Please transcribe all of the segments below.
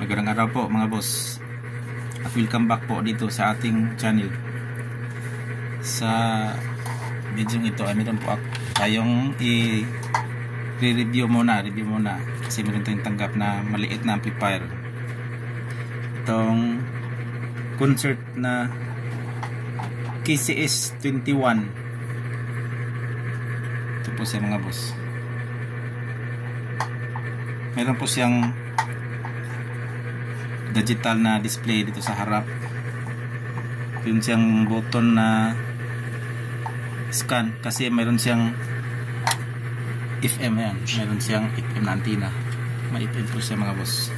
Magandang araw po mga boss, at welcome back po dito sa ating channel. Sa video ito ay meron po tayong i-review muna kasi meron tayong tanggap na maliit na amplifier. Itong concert na KCS 21. Ito po siya mga boss. Meron po siyang digital na display dito sa harap. Meron siyang button na scan kasi meron siyang FM yan. Meron siyang FM na antenna. May FM po siya mga boss.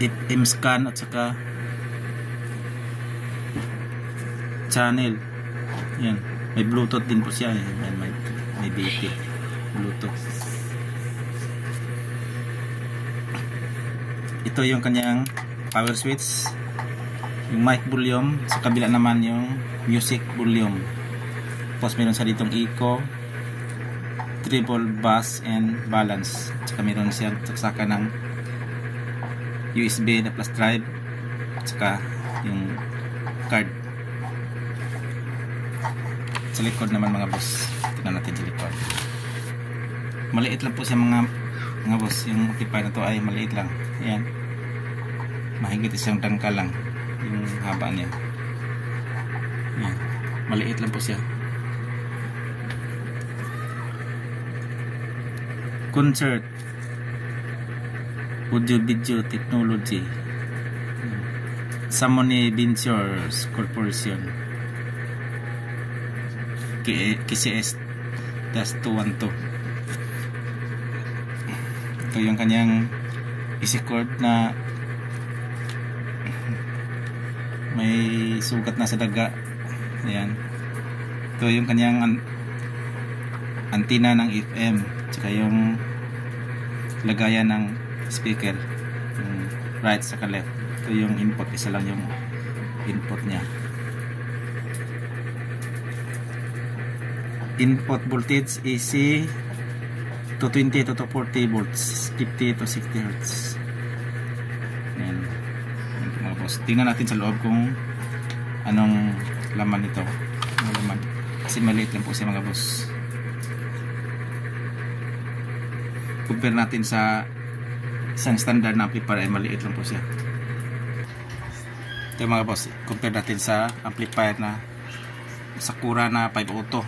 FM scan at saka channel. Yan. May Bluetooth din po siya. Yan. May BP. Bluetooth. Ito yung kanyang power switch, yung mic volume, sa kabila naman yung music volume. Tapos meron sa ditong echo, treble, bass, and balance. Saka meron siyang saksakan ng USB na plus drive, saka yung card. Sa likod naman mga boss, tingnan natin sa likod. Maliit lang po siya mga boss. Yung amplifier na to ay maliit lang. Ayan, mahigit isang dangkal lang yung haba niya. Ayan, maliit lang po siya. Concert audio video technology, Samony Ventures Corporation, KCS 212. Ito yung kanyang easy cord na may sugat na sa daga. Ayan. Ito yung kanyang antenna ng FM, tsaka yung lagayan ng speaker, yung right sa left. Ito yung input, isa lang yung input niya. Input voltage AC 220 to 40 volts, 50 to 60 Hz. Ayan. Mga boss, tingnan natin sa loob kung anong laman nito. Anong laman, kasi maliit lang po siya mga boss. Compare natin sa isang standard na amplifier ay maliit lang po siya. Ito mga boss, compare natin sa amplifier na Sakura na 5 auto.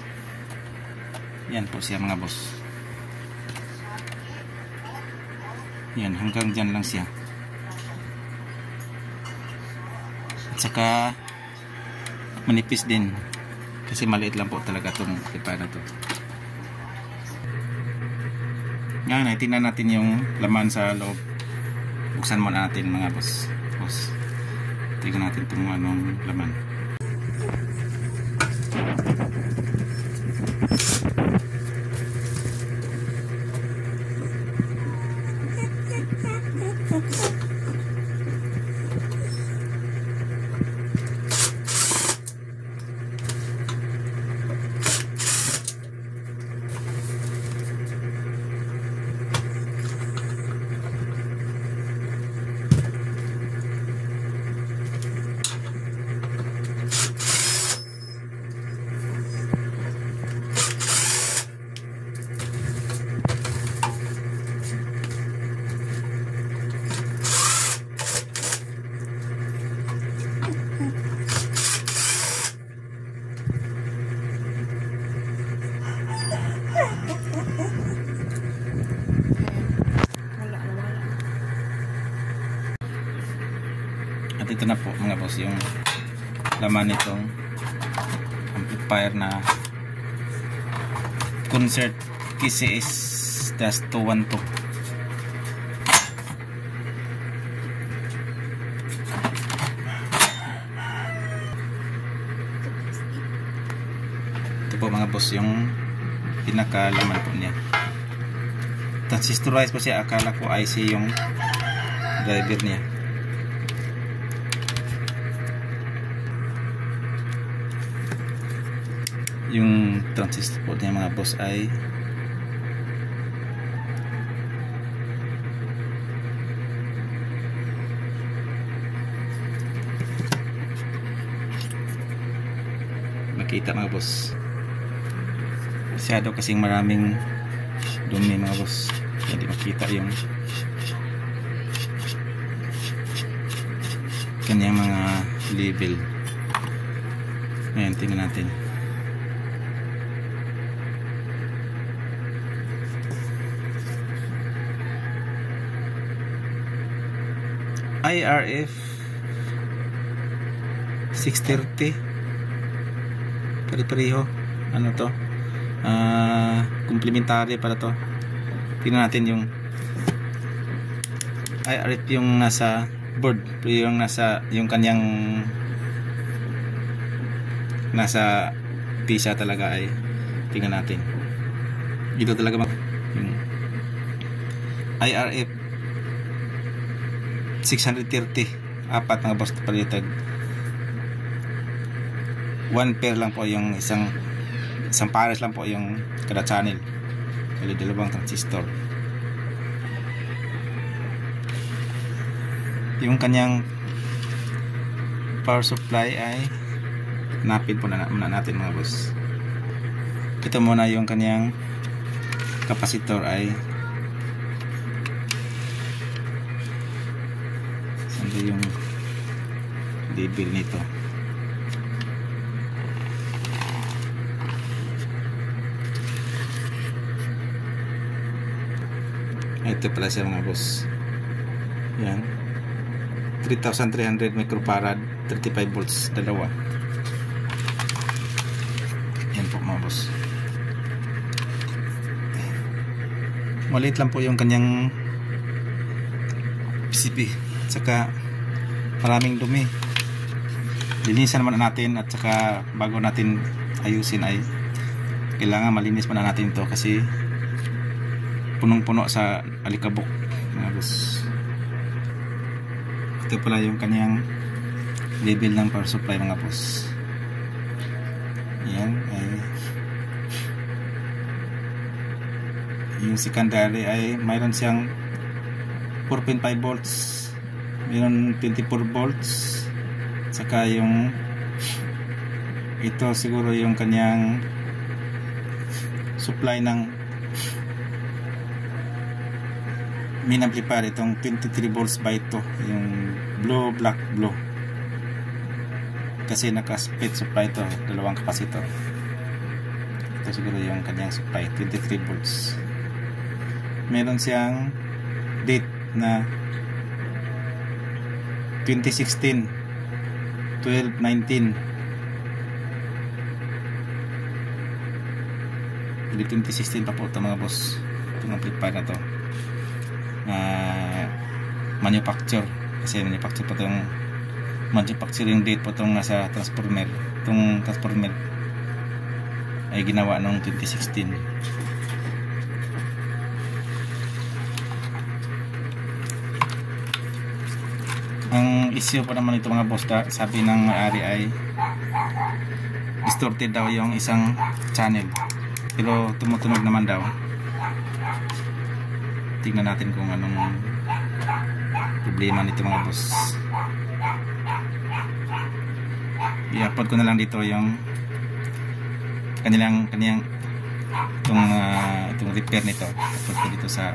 Yan po siya mga boss. Yan, hanggang dyan lang siya. At saka manipis din kasi maliit lang po talaga itong amplifier na to. Ngayon, tingnan natin yung laman sa loob. Buksan muna natin mga boss. Tingnan natin itong anong laman. At ito na po mga boss yung laman nitong amplifier na Concert KCS 212. Ito po mga boss yung pinakalaman po niya. Transistorized po siya. Akala ko IC yung driver niya. Yung transistor po niya mga boss ay makita mga boss. Masyado kasing maraming dumi mga boss, hindi makita yung kanyang mga level. Ngayon tingnan natin. IRF 630 pare-pareho. Ano to? Complementary para to. Tingnan natin yung IRF yung nasa board, yung nasa yung kanyang nasa pisa talaga ay tingnan natin. Ito talaga yung IRF 630 apat mga boss palitag. 1 pair lang po yung isang pares lang po yung kada channel. May dalawang transistor. Yung kanyang power supply ay hanapin po na natin mga boss. Ito muna yung kanyang capacitor ay saan yung label nito. Ito pala siya mga boss. Yan. 3,300 microfarad, 35 volts, dalawa. Yan po mga boss. Maliit lang po yung kanyang PCB. Saka maraming dumi. Linisan naman natin, at saka bago natin ayusin ay kailangan malinis muna natin ito kasi punong-puno sa alikabok mga boss. Ito pala yung kanyang level ng power supply mga boss. Yan ay yung secondary ay mayroon siyang 4.5 volts, mayroon 24 volts, saka yung ito siguro yung kanyang supply ng main amplifier, itong 23 volts by ito, yung blue, black, blue, kasi naka-split supply ito, dalawang capacitor. Ito siguro yung kanyang supply, 23 volts. Meron siyang date na 2016 12/19. Hindi 2016 pa po ito mga boss, itong amplifier na to. Manufacture, kasi manufacture po itong manufacturing date po itong nasa transformer. Itong transformer ay ginawa noong 2016. Ang issue po naman ito mga boss, sabi ng may-ari ay distorted daw yung isang channel, pero tumutunog naman daw. Tingnan natin kung anong problema nito mga boss. I-upload ko na lang dito yung kanyang itong repair nito. Upload ko dito sa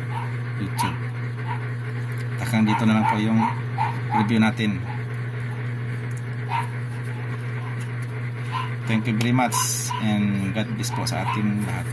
YouTube. Takang dito na lang po yung review natin. Thank you very much and God bless po sa ating lahat.